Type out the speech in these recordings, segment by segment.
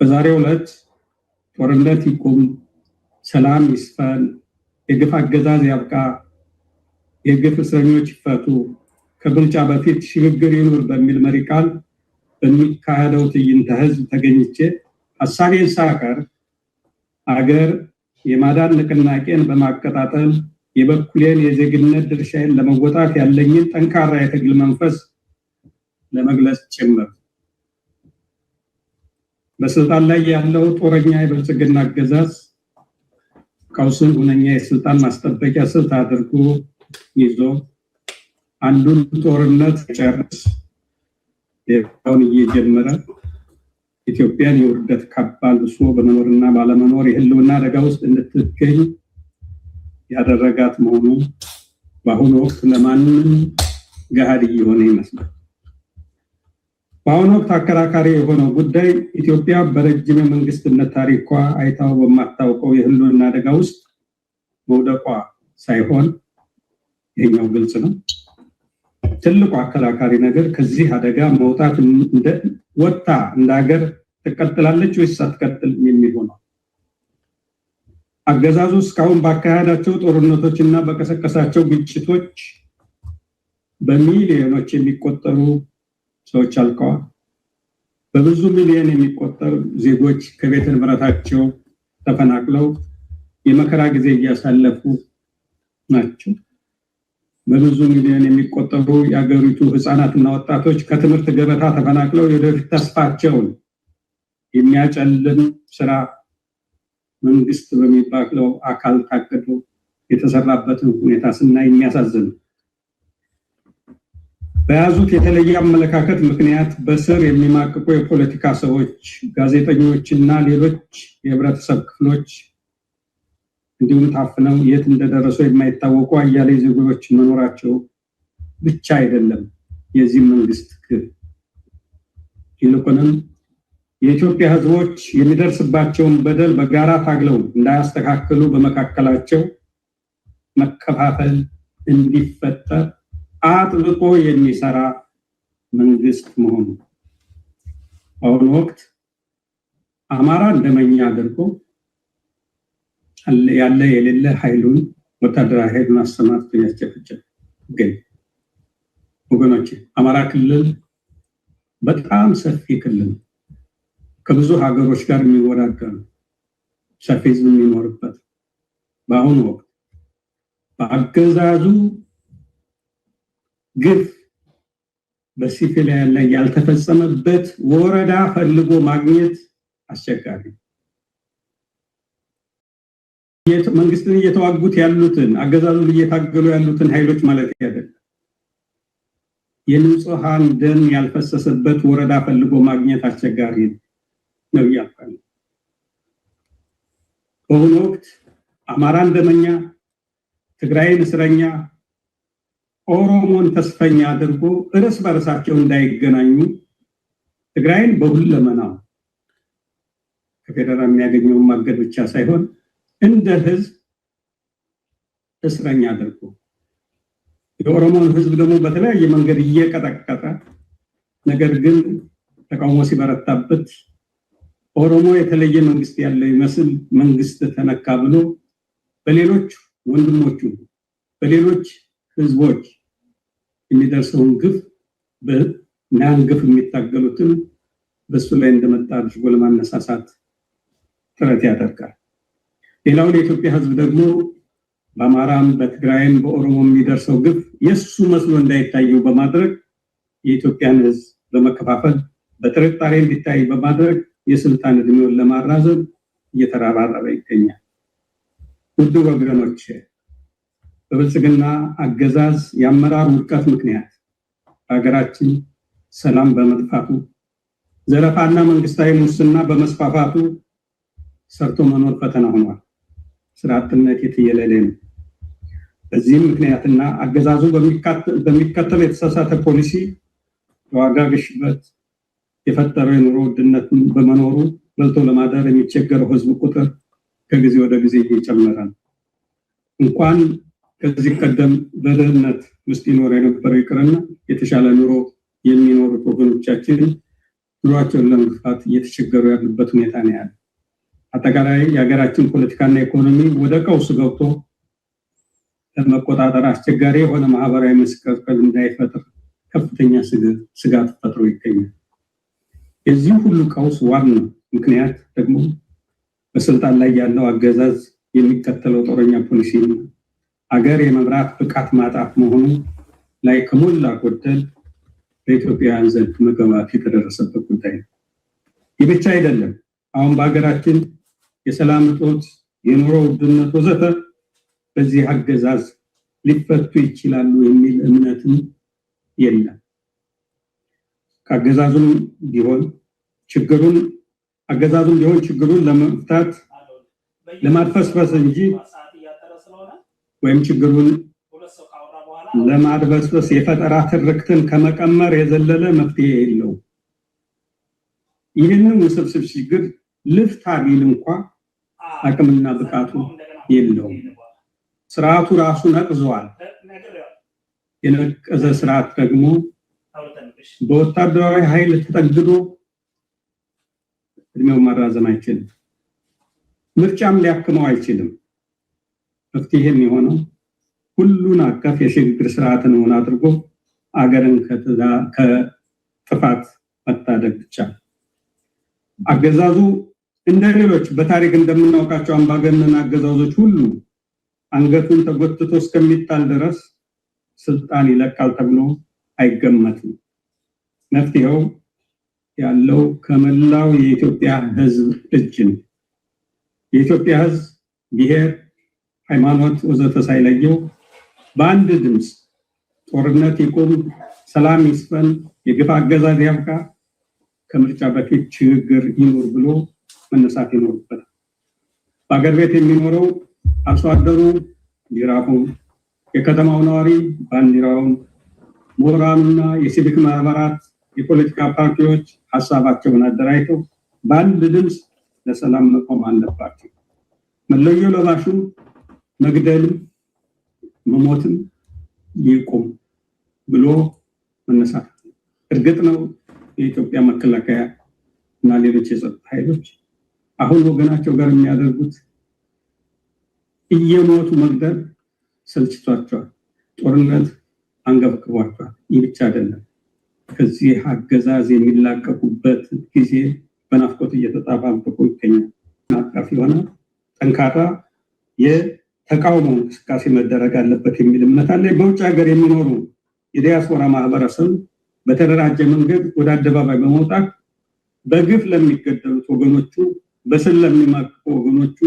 በዛሬው ዕለት ጦርነት ይቁም፣ ሰላም ይስፈን፣ የግፍ አገዛዝ ያብቃ፣ የግፍ እስረኞች ይፈቱ፣ ከምርጫ በፊት ሽግግር ይኑር በሚል መሪ ቃል በሚካሄደው ትዕይንተ ህዝብ ተገኝቼ ሀሳቤን ሳቀርብ አገር የማዳን ንቅናቄን በማቀጣጠል የበኩሌን የዜግነት ድርሻዬን ለመወጣት ያለኝን ጠንካራ የትግል መንፈስ ለመግለጽ ጭምር። በስልጣን ላይ ያለው ጦረኛ የብልጽግና አገዛዝ ቀውስን ሁነኛ የስልጣን ማስጠበቂያ ስልት አድርጎ ይዞ አንዱን ጦርነት ጨርስ ሌላውን እየጀመረ ኢትዮጵያን የውርደት ካባ ልብሶ በመኖርና ባለመኖር የህልውና አደጋ ውስጥ እንድትገኝ ያደረጋት መሆኑ በአሁኑ ወቅት ለማንም ገሃድ እየሆነ ይመስላል። በአሁኑ ወቅት አከራካሪ የሆነው ጉዳይ ኢትዮጵያ በረጅም የመንግስትነት ታሪኳ አይታው በማታውቀው የህልውና አደጋ ውስጥ መውደቋ ሳይሆን ይሄኛው ግልጽ ነው። ትልቁ አከራካሪ ነገር ከዚህ አደጋ መውጣት ወጣ እንደ ሀገር ትቀጥላለች ወይስ አትቀጥል የሚለው ነው። አገዛዙ እስካሁን ባካሄዳቸው ጦርነቶችና በቀሰቀሳቸው ግጭቶች በሚሊዮኖች የሚቆጠሩ ሰዎች አልቀዋል። በብዙ ሚሊዮን የሚቆጠሩ ዜጎች ከቤተ ንብረታቸው ተፈናቅለው የመከራ ጊዜ እያሳለፉ ናቸው። በብዙ ሚሊዮን የሚቆጠሩ የአገሪቱ ህፃናትና ወጣቶች ከትምህርት ገበታ ተፈናቅለው የወደፊት ተስፋቸውን የሚያጨልም ስራ መንግስት በሚባለው አካል ታቅዶ የተሰራበትን ሁኔታ ስናይ የሚያሳዝን። በያዙት የተለየ አመለካከት ምክንያት በስር የሚማቅቁ የፖለቲካ ሰዎች፣ ጋዜጠኞችና ሌሎች የህብረተሰብ ክፍሎች እንዲሁም ታፍነው የት እንደደረሱ የማይታወቁ አያሌ ዜጎች መኖራቸው ብቻ አይደለም የዚህ መንግስት ግብ። ይልቁንም የኢትዮጵያ ህዝቦች የሚደርስባቸውን በደል በጋራ ታግለው እንዳያስተካክሉ በመካከላቸው መከፋፈል እንዲፈጠር አጥብቆ የሚሰራ መንግስት መሆኑ በአሁኑ ወቅት አማራ እንደመኛ አድርጎ ያለ የሌለ ኃይሉን ወታደራዊ ኃይሉን አሰማርቶ ያስጨፍጨፍ ግን ወገኖች፣ አማራ ክልል በጣም ሰፊ ክልል ከብዙ ሀገሮች ጋር የሚወዳደር ሰፊ ህዝብ የሚኖርበት በአሁኑ ወቅት በአገዛዙ ግፍ በሲቪሊያን ላይ ያልተፈጸመበት ወረዳ ፈልጎ ማግኘት አስቸጋሪ። መንግስትን እየተዋጉት ያሉትን አገዛዙን እየታገሉ ያሉትን ኃይሎች ማለት አይደለም። የንጹሃን ደም ያልፈሰሰበት ወረዳ ፈልጎ ማግኘት አስቸጋሪ ነው ያልካል። በአሁኑ ወቅት አማራን ደመኛ፣ ትግራይን እስረኛ፣ ኦሮሞን ተስፈኛ አድርጎ እርስ በርሳቸው እንዳይገናኙ ትግራይን በሁለመናው ከፌደራል የሚያገኘውን ማገድ ብቻ ሳይሆን እንደ ህዝብ እስረኛ አድርጎ የኦሮሞን ህዝብ ደግሞ በተለያየ መንገድ እየቀጠቀጠ ነገር ግን ተቃውሞ ሲበረታበት ኦሮሞ የተለየ መንግስት ያለው ይመስል መንግስት ተነካ ብሎ በሌሎች ወንድሞቹ በሌሎች ህዝቦች የሚደርሰውን ግፍ በናን ግፍ የሚታገሉትን በሱ ላይ እንደመጣ አድርጎ ለማነሳሳት ጥረት ያደርጋል። ሌላው የኢትዮጵያ ህዝብ ደግሞ በአማራም በትግራይም በኦሮሞ የሚደርሰው ግፍ የሱ መስሎ እንዳይታየው በማድረግ የኢትዮጵያን ህዝብ በመከፋፈል በጥርጣሬ እንዲታይ በማድረግ የስልጣን እድሜውን ለማራዘም እየተራራበ ይገኛል። ውድ ወገኖች፣ በብልጽግና አገዛዝ የአመራር ውድቀት ምክንያት ሀገራችን ሰላም በመጥፋቱ ዘረፋና መንግስታዊ ሙስና በመስፋፋቱ ሰርቶ መኖር ፈተና ሆኗል። ስራ አጥነት የትየለሌ ነው። በዚህም ምክንያትና አገዛዙ በሚከተለው የተሳሳተ ፖሊሲ የዋጋ ግሽበት የፈጠረው የኑሮ ውድነት በመኖሩ በልቶ ለማደር የሚቸገረው ህዝብ ቁጥር ከጊዜ ወደ ጊዜ እየጨመረ ነው። እንኳን ከዚህ ቀደም በድህነት ውስጥ ይኖር የነበረው ይቅርና የተሻለ ኑሮ የሚኖሩት ወገኖቻችን ኑሯቸውን ለመግፋት እየተቸገሩ ያሉበት ሁኔታ ነው ያለው። አጠቃላይ የሀገራችን ፖለቲካና ኢኮኖሚ ወደ ቀውስ ገብቶ ለመቆጣጠር አስቸጋሪ የሆነ ማህበራዊ መስቀልቅል እንዳይፈጥር ከፍተኛ ስጋት ፈጥሮ ይገኛል። የዚህ ሁሉ ቀውስ ዋናው ምክንያት ደግሞ በስልጣን ላይ ያለው አገዛዝ የሚከተለው ጦረኛ ፖሊሲ አገር የመምራት ብቃት ማጣት መሆኑ ላይ ከሞላ ጎደል በኢትዮጵያውያን ዘንድ መግባባት የተደረሰበት ጉዳይ ነው። ይህ ብቻ አይደለም። አሁን በሀገራችን የሰላም እጦት፣ የኑሮ ውድነት ወዘተ በዚህ አገዛዝ ሊፈቱ ይችላሉ የሚል እምነትም የለም። አገዛዙም ቢሆን ችግሩን ለመፍታት ለማድበስበስ እንጂ ወይም ችግሩን ለማድበስበስ የፈጠራ ትርክትን ከመቀመር የዘለለ መፍትሄ የለውም። ይህንን ውስብስብ ችግር ልፍታ ቢል እንኳ አቅምና ብቃቱ የለውም። ስርዓቱ ራሱ ነቅዟል። የነቀዘ ስርዓት ደግሞ በወታደራዊ ኃይል ተጠግዶ እድሜው ማራዘም አይችልም። ምርጫም ሊያክመው አይችልም። መፍትሄ የሚሆነው ሁሉን አቀፍ የሽግግር ስርዓትን ሆነ አድርጎ አገርን ከጥፋት መታደግ ብቻ። አገዛዙ እንደ ሌሎች በታሪክ እንደምናውቃቸው አምባገነን አገዛዞች ሁሉ አንገቱን ተጎትቶ እስከሚጣል ድረስ ስልጣን ይለቃል ተብሎ አይገመትም። መፍትሄው ያለው ከመላው የኢትዮጵያ ሕዝብ እጅ ነው። የኢትዮጵያ ሕዝብ ብሔር፣ ሃይማኖት ወዘተ ሳይለየው በአንድ ድምፅ ጦርነት ይቁም፣ ሰላም ይስፈን፣ የግፍ አገዛዝ ያብቃ፣ ከምርጫ በፊት ሽግግር ይኖር ብሎ መነሳት ይኖርበታል። በአገር ቤት የሚኖረው አርሶ አደሩ ጅራፉን፣ የከተማው ነዋሪ ባንዲራውን፣ ምሁራኑና የሲቪክ ማህበራት፣ የፖለቲካ ፓርቲዎች ሀሳባቸውን አደራጅተው በአንድ ድምፅ ለሰላም መቆም አለባቸው። መለዮ ለባሹ መግደልም መሞትም ይቁም ብሎ መነሳት። እርግጥ ነው የኢትዮጵያ መከላከያ እና ሌሎች የጸጥታ ኃይሎች አሁን ወገናቸው ጋር የሚያደርጉት እየሞቱ መግደል ሰልችቷቸዋል። ጦርነት አንገብግቧቸዋል። ይህ ብቻ አይደለም። ከዚህ አገዛዝ የሚላቀቁበት ጊዜ በናፍቆት እየተጣባበቁ ይገኛል። አቃፊ የሆነ ጠንካራ የተቃውሞ እንቅስቃሴ መደረግ አለበት የሚል እምነት አለ። በውጭ ሀገር የሚኖሩ የዲያስፖራ ማህበረሰብ በተደራጀ መንገድ ወደ አደባባይ በመውጣት በግፍ ለሚገደሉት ወገኖቹ፣ በስል ለሚማቅቁ ወገኖቹ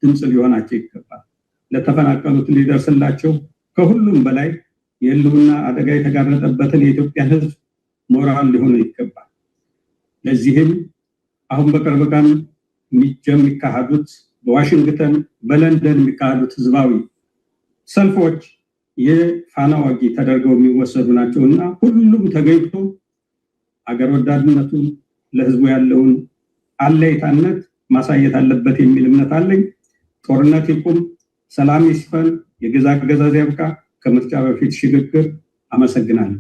ድምፅ ሊሆናቸው ይገባል። ለተፈናቀሉት ሊደርስላቸው፣ ከሁሉም በላይ የህልውና አደጋ የተጋረጠበትን የኢትዮጵያ ሕዝብ ሞራል ሊሆኑ ይገባል። ለዚህም አሁን በቅርብ ቀን የሚካሄዱት በዋሽንግተን በለንደን የሚካሄዱት ህዝባዊ ሰልፎች የፋና ወጊ ተደርገው የሚወሰዱ ናቸውና ሁሉም ተገኝቶ አገር ወዳድነቱን ለህዝቡ ያለውን አለይታነት ማሳየት አለበት የሚል እምነት አለኝ። ጦርነት ይቁም፣ ሰላም ይስፈን፣ የግዛት አገዛዝ ያብቃ፣ ከምርጫ በፊት ሽግግር። አመሰግናለሁ።